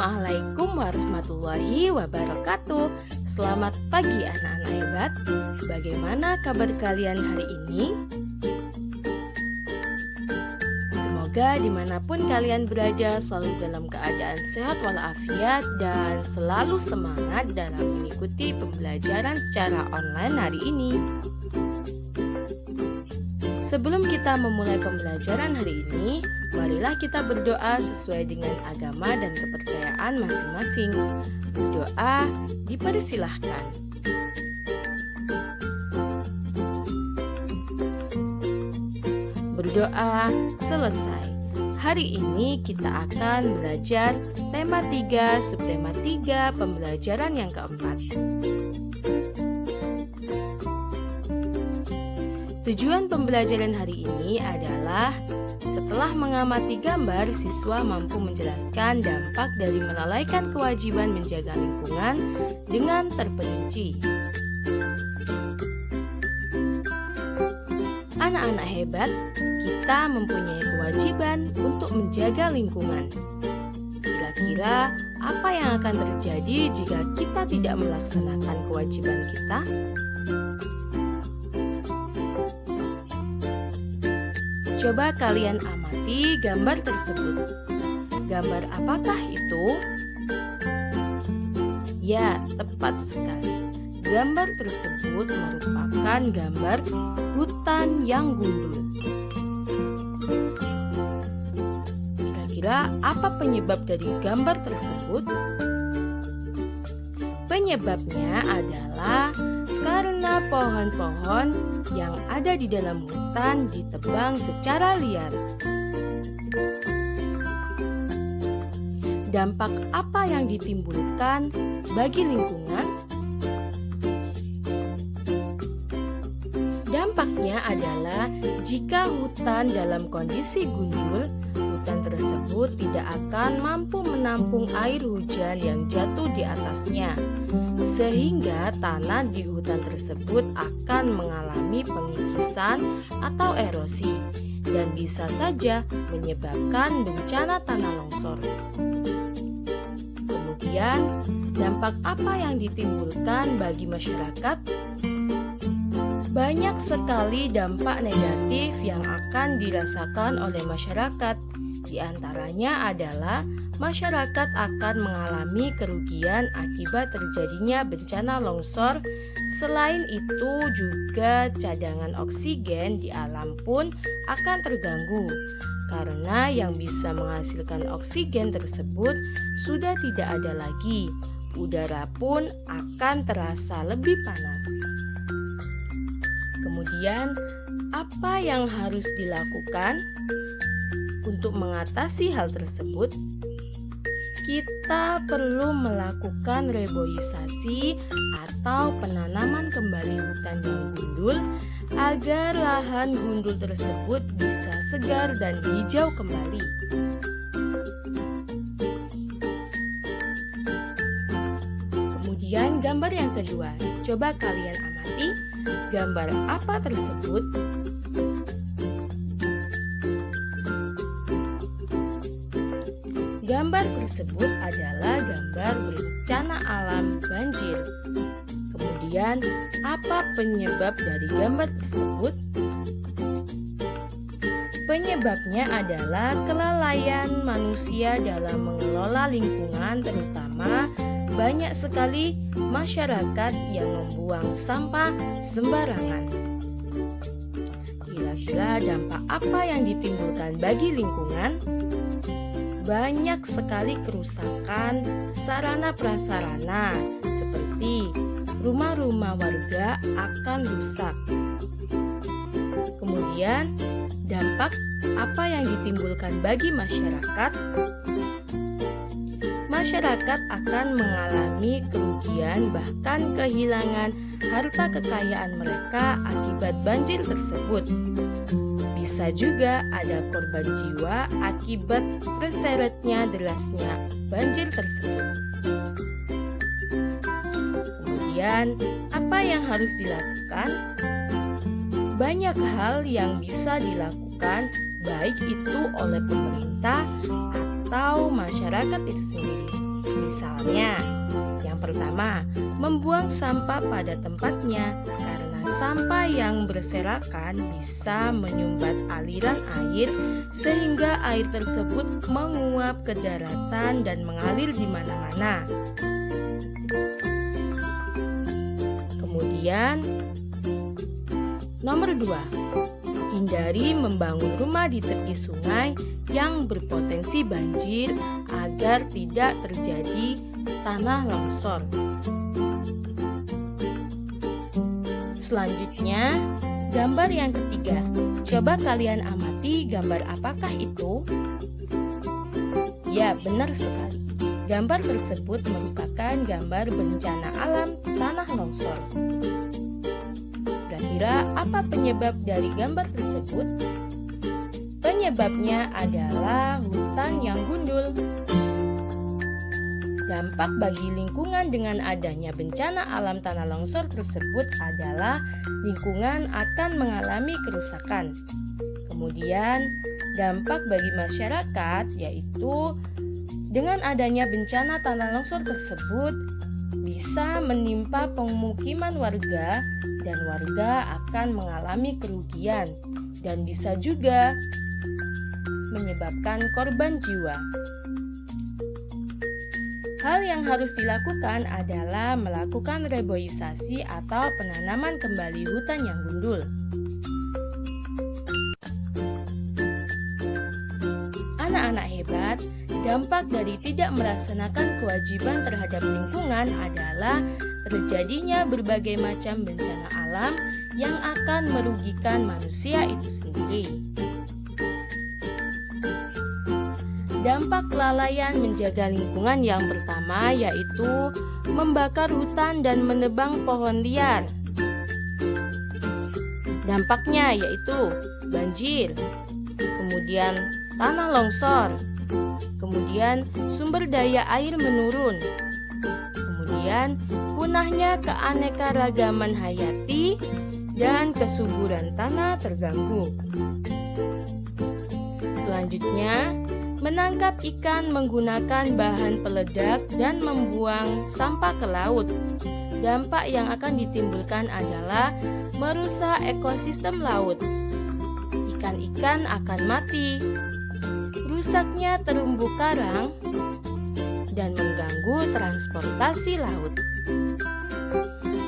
Assalamualaikum warahmatullahi wabarakatuh. Selamat pagi anak-anak hebat. Bagaimana kabar kalian hari ini? Semoga dimanapun kalian berada selalu dalam keadaan sehat walafiat dan selalu semangat dalam mengikuti pembelajaran secara online hari ini. Sebelum kita memulai pembelajaran hari ini, marilah kita berdoa sesuai dengan agama dan kepercayaan masing-masing. Berdoa dipersilahkan. Berdoa selesai. Hari ini kita akan belajar tema 3, subtema 3, pembelajaran yang keempat. Tujuan pembelajaran hari ini adalah setelah mengamati gambar, siswa mampu menjelaskan dampak dari melalaikan kewajiban menjaga lingkungan dengan terperinci. Anak-anak hebat, kita mempunyai kewajiban untuk menjaga lingkungan. Kira-kira apa yang akan terjadi jika kita tidak melaksanakan kewajiban kita? Coba kalian amati gambar tersebut. Gambar apakah itu? Ya, tepat sekali. Gambar tersebut merupakan gambar hutan yang gundul. Kira-kira apa penyebab dari gambar tersebut? Penyebabnya adalah karena pohon-pohon yang ada di dalam hutan ditebang secara liar. Dampak apa yang ditimbulkan bagi lingkungan? Dampaknya adalah jika hutan dalam kondisi gundul, hutan tersebut tidak akan mampu menampung air hujan yang jatuh di atasnya, sehingga tanah di hutan tersebut akan mengalami pengikisan atau erosi dan bisa saja menyebabkan bencana tanah longsor. Kemudian, dampak apa yang ditimbulkan bagi masyarakat? Banyak sekali dampak negatif yang akan dirasakan oleh masyarakat. Di antaranya adalah masyarakat akan mengalami kerugian akibat terjadinya bencana longsor. Selain itu juga cadangan oksigen di alam pun akan terganggu karena yang bisa menghasilkan oksigen tersebut sudah tidak ada lagi. Udara pun akan terasa lebih panas. Kemudian, apa yang harus dilakukan? Untuk mengatasi hal tersebut, kita perlu melakukan reboisasi atau penanaman kembali hutan yang gundul agar lahan gundul tersebut bisa segar dan hijau kembali. Kemudian gambar yang kedua, coba kalian amati gambar apa tersebut? Gambar tersebut adalah gambar bencana alam banjir. Kemudian, apa penyebab dari gambar tersebut? Penyebabnya adalah kelalaian manusia dalam mengelola lingkungan, terutama banyak sekali masyarakat yang membuang sampah sembarangan. Kira-kira dampak apa yang ditimbulkan bagi lingkungan? Banyak sekali kerusakan sarana prasarana seperti rumah-rumah warga akan rusak. Kemudian, dampak apa yang ditimbulkan bagi masyarakat? Masyarakat akan mengalami kerugian bahkan kehilangan harta kekayaan mereka akibat banjir tersebut. Bisa juga ada korban jiwa akibat terseretnya derasnya banjir tersebut. Kemudian, apa yang harus dilakukan? Banyak hal yang bisa dilakukan, baik itu oleh pemerintah atau masyarakat itu sendiri. Misalnya, yang pertama, membuang sampah pada tempatnya karena sampah yang berserakan bisa menyumbat aliran air sehingga air tersebut menguap ke daratan dan mengalir di mana-mana. Kemudian, nomor 2, hindari membangun rumah di tepi sungai yang berpotensi banjir agar tidak terjadi tanah longsor. Selanjutnya, gambar yang ketiga. Coba kalian amati gambar apakah itu? Ya, benar sekali. Gambar tersebut merupakan gambar bencana alam tanah longsor. Kira-kira apa penyebab dari gambar tersebut? Penyebabnya adalah hutan yang gundul. Dampak bagi lingkungan dengan adanya bencana alam tanah longsor tersebut adalah lingkungan akan mengalami kerusakan. Kemudian, dampak bagi masyarakat yaitu dengan adanya bencana tanah longsor tersebut bisa menimpa pemukiman warga dan warga akan mengalami kerugian dan bisa juga menyebabkan korban jiwa. Hal yang harus dilakukan adalah melakukan reboisasi atau penanaman kembali hutan yang gundul. Anak-anak hebat, dampak dari tidak melaksanakan kewajiban terhadap lingkungan adalah terjadinya berbagai macam bencana alam yang akan merugikan manusia itu sendiri. Dampak kelalaian menjaga lingkungan yang pertama yaitu membakar hutan dan menebang pohon liar. Dampaknya yaitu banjir, kemudian tanah longsor, kemudian sumber daya air menurun, kemudian punahnya keanekaragaman hayati dan kesuburan tanah terganggu. Selanjutnya, menangkap ikan menggunakan bahan peledak dan membuang sampah ke laut. Dampak yang akan ditimbulkan adalah merusak ekosistem laut. Ikan-ikan akan mati, rusaknya terumbu karang, dan mengganggu transportasi laut.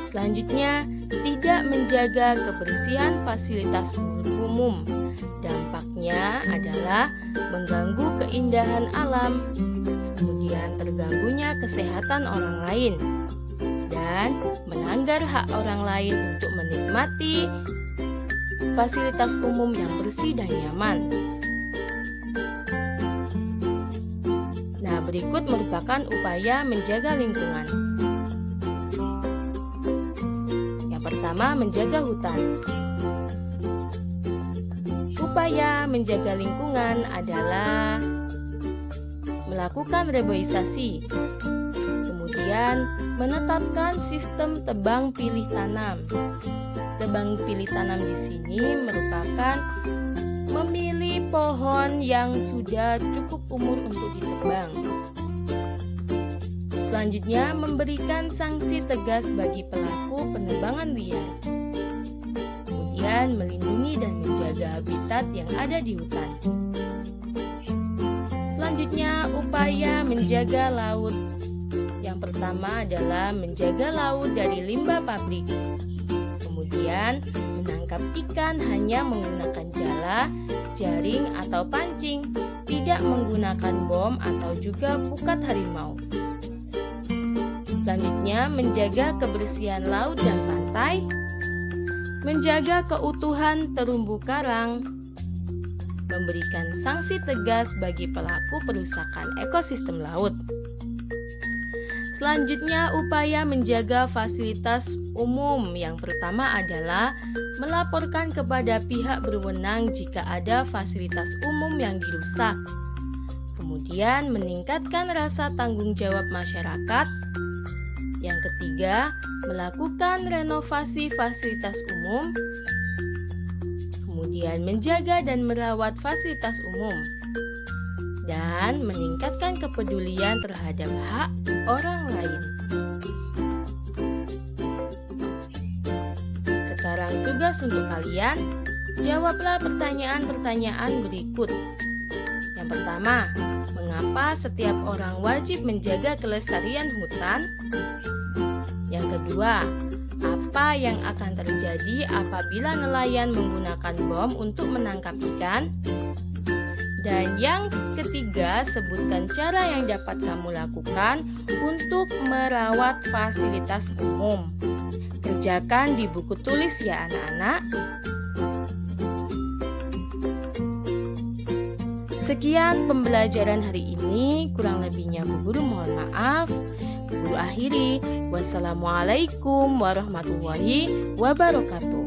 Selanjutnya, tidak menjaga kebersihan fasilitas umum. Dampaknya adalah mengganggu keindahan alam, kemudian terganggunya kesehatan orang lain, dan melanggar hak orang lain untuk menikmati fasilitas umum yang bersih dan nyaman. Nah, berikut merupakan upaya menjaga lingkungan. Yang pertama, menjaga hutan. Upaya menjaga lingkungan adalah melakukan reboisasi, kemudian menetapkan sistem tebang pilih tanam. Tebang pilih tanam di sini merupakan memilih pohon yang sudah cukup umur untuk ditebang. Selanjutnya, memberikan sanksi tegas bagi pelaku penebangan liar. Kemudian, melindungi dan menjaga habitat yang ada di hutan. Selanjutnya, upaya menjaga laut. Yang pertama adalah menjaga laut dari limbah pabrik. Kemudian, menangkap ikan hanya menggunakan jala, jaring, atau pancing, tidak menggunakan bom atau juga pukat harimau. Selanjutnya, menjaga kebersihan laut dan pantai, menjaga keutuhan terumbu karang, memberikan sanksi tegas bagi pelaku perusakan ekosistem laut. Selanjutnya, upaya menjaga fasilitas umum. Yang pertama adalah melaporkan kepada pihak berwenang jika ada fasilitas umum yang dirusak. Kemudian, meningkatkan rasa tanggung jawab masyarakat. Yang ketiga, melakukan renovasi fasilitas umum. Kemudian, menjaga dan merawat fasilitas umum. Dan meningkatkan kepedulian terhadap hak orang lain. Sekarang tugas untuk kalian, jawablah pertanyaan-pertanyaan berikut. Yang pertama, mengapa setiap orang wajib menjaga kelestarian hutan? Yang kedua, apa yang akan terjadi apabila nelayan menggunakan bom untuk menangkap ikan? Dan yang ketiga, sebutkan cara yang dapat kamu lakukan untuk merawat fasilitas umum. Kerjakan di buku tulis ya anak-anak. Sekian pembelajaran hari ini, kurang lebihnya Bu Guru mohon maaf. Bu Guru akhiri, wassalamualaikum warahmatullahi wabarakatuh.